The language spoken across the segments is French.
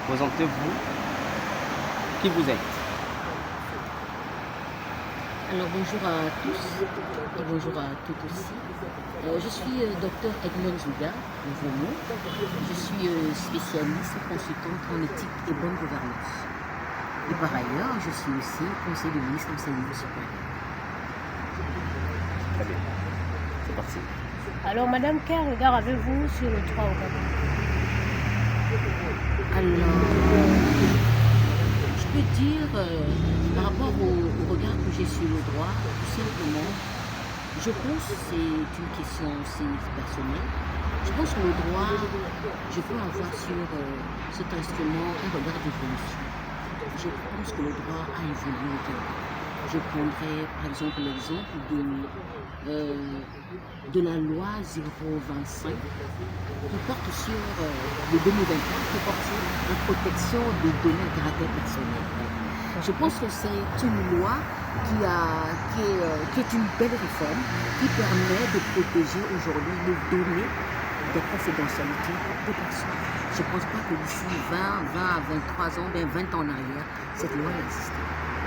Présentez-vous, qui vous êtes? Alors bonjour à tous et bonjour à toutes aussi. Je suis docteur Edmond Zouga, nouveau nom. Je suis spécialiste consultante en éthique et bonne gouvernance. Et par ailleurs, je suis aussi conseiller de ministre d'enseignement supérieur. Très bien, c'est parti. Alors, madame, quel regard avez-vous sur le droit au Gabon? Alors, je peux dire, par rapport au regard que j'ai sur le droit, tout simplement, je pense que c'est une question aussi personnelle. Je pense que le droit, je peux avoir sur cet instrument un regard d'évolution. Je pense que le droit a évolué au Gabon. Je prendrai par exemple l'exemple de la loi 025 qui porte sur le 2024, qui porte sur la protection des données à caractère personnel. Je pense que c'est une loi qui est une belle réforme qui permet de protéger aujourd'hui les données des confidentialités des personnes. Je ne pense pas que d'ici 20 à 23 ans, bien 20 ans en arrière, cette loi existait.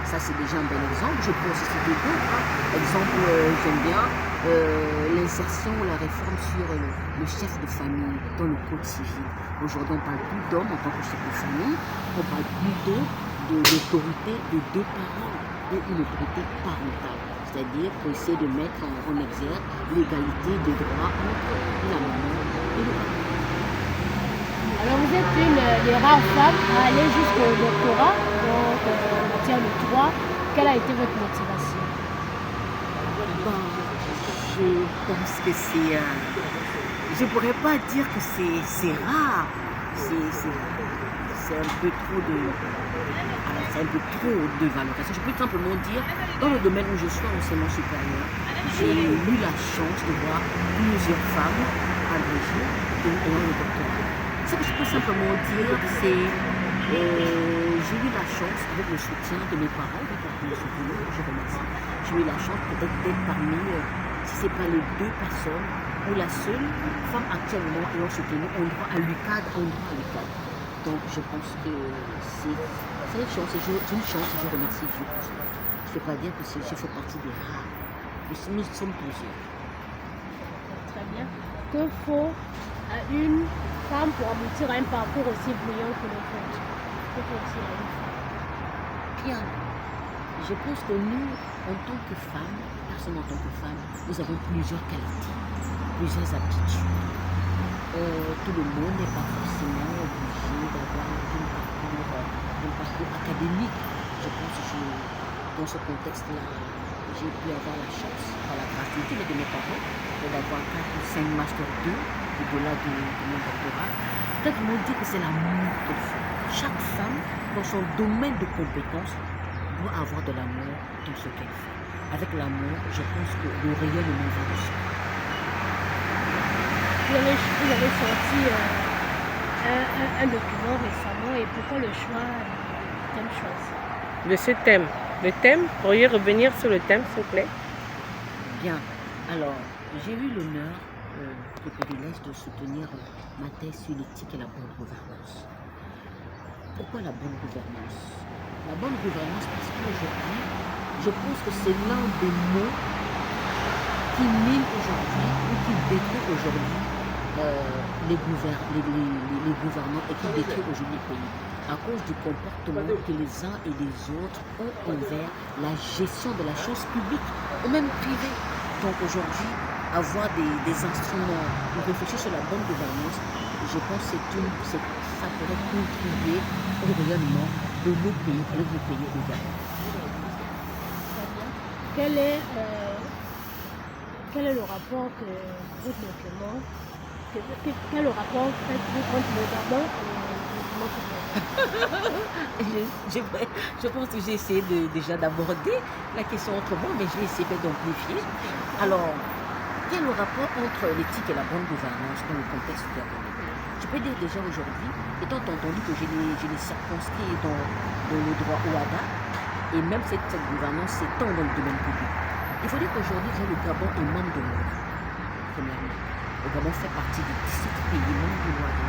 Ça, c'est déjà un bel exemple. Je peux aussi citer d'autres. Exemple, j'aime bien l'insertion, la réforme sur le chef de famille dans le code civil. Aujourd'hui, on ne parle plus d'homme en tant que chef de famille, on parle plutôt de l'autorité des deux parents et une autorité parentale. C'est-à-dire pour essayer de mettre en exergue l'égalité des droits entre la maman et le papa. Alors, vous êtes une des rares femmes à aller jusqu'au doctorat, donc en matière de droit. Quelle a été votre motivation? Bon, je pense que c'est... je ne pourrais pas dire que c'est rare. C'est un peu trop de... c'est un peu trop de valorisation. Je peux simplement dire, dans le domaine où je suis en enseignement supérieur, j'ai eu la chance de voir plusieurs femmes agrégées dans le doctorat. Ce que je peux simplement dire, c'est j'ai eu la chance, avec le soutien de mes parents, je remercie, j'ai eu la chance peut-être d'être parmi, si ce n'est pas les deux personnes, ou la seule femme actuellement ayant soutenu un droit à l'UCAD, Donc je pense que c'est une chance et je remercie Dieu pour cela. Je ne peux pas dire que je fais partie des rares, nous sommes plusieurs. Très bien. Que faut à une femme pour aboutir à un parcours aussi brillant que le vôtre? Que faut-il à une femme? Bien. Je pense que nous, en tant que femmes, personne en tant que femme, nous avons plusieurs qualités, plusieurs aptitudes. Tout le monde n'est pas forcément obligé d'avoir un parcours académique. Je pense que dans ce contexte-là, j'ai pu avoir la chance, par la gratuité de mes parents, d'avoir 4 ou 5 Master 2 au-delà de mon doctorat. Peut-être me dire que c'est l'amour qu'il faut. Chaque femme, dans son domaine de compétences, doit avoir de l'amour dans ce qu'elle fait. Avec l'amour, je pense que le rayonnement va de soi. Vous avez sorti un document récemment, et pourquoi le choix thème choisi? De ce thème. Le thème, pourriez revenir sur le thème, s'il vous plaît? Bien. Alors, j'ai eu l'honneur et le privilège de soutenir ma thèse sur l'éthique et la bonne gouvernance. Pourquoi la bonne gouvernance? La bonne gouvernance parce qu'aujourd'hui, je pense que c'est l'un des mots qui mine aujourd'hui ou qui décrit aujourd'hui les gouvernants et qui décrit aujourd'hui les pays à cause du comportement que les uns et les autres ont envers la gestion de la chose publique ou même privée. Donc aujourd'hui, avoir des instruments pour réfléchir sur la bonne gouvernance, je pense que ça pourrait contribuer au rayonnement de nos pays et de nos pays également. Quel est le rapport que votre document, quel est le rapport faites-vous entre le Gabon et le document? Je pense que j'ai essayé déjà d'aborder la question autrement, mais je vais essayer d'amplifier. Alors, quel est le rapport entre l'éthique et la bonne gouvernance dans le contexte gabonais? Je peux dire déjà aujourd'hui, étant entendu que je l'ai circonscrit dans le droit OHADA, et même cette gouvernance s'étend dans le domaine public. Il faut dire qu'aujourd'hui, le Gabon est membre de l'ONU, premièrement. Le Gabon fait partie des 17 pays membres de l'OHADA.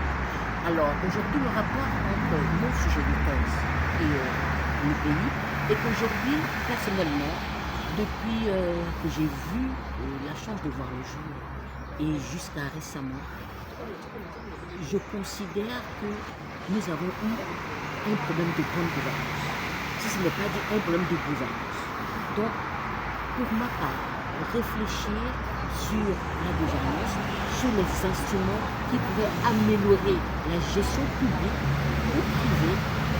Alors, aujourd'hui, le rapport entre mon sujet de thèse et le pays est qu'aujourd'hui, personnellement, depuis que j'ai vu la chance de voir le jour et jusqu'à récemment, je considère que nous avons eu un problème de bonne gouvernance. Si ce n'est pas dit un problème de gouvernance. Donc, pour ma part, réfléchir sur la gouvernance, sur les instruments qui pourraient améliorer la gestion publique ou privée,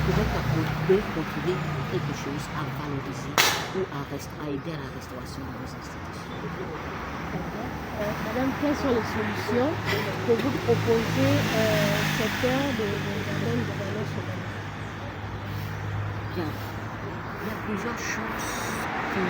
pourraient contribuer quelque chose à valoriser ou à aider à la restauration de nos institutions. Madame, quelles sont les solutions que vous proposez au secteur de la bonne gouvernance humaine? Bien, il y a plusieurs choses que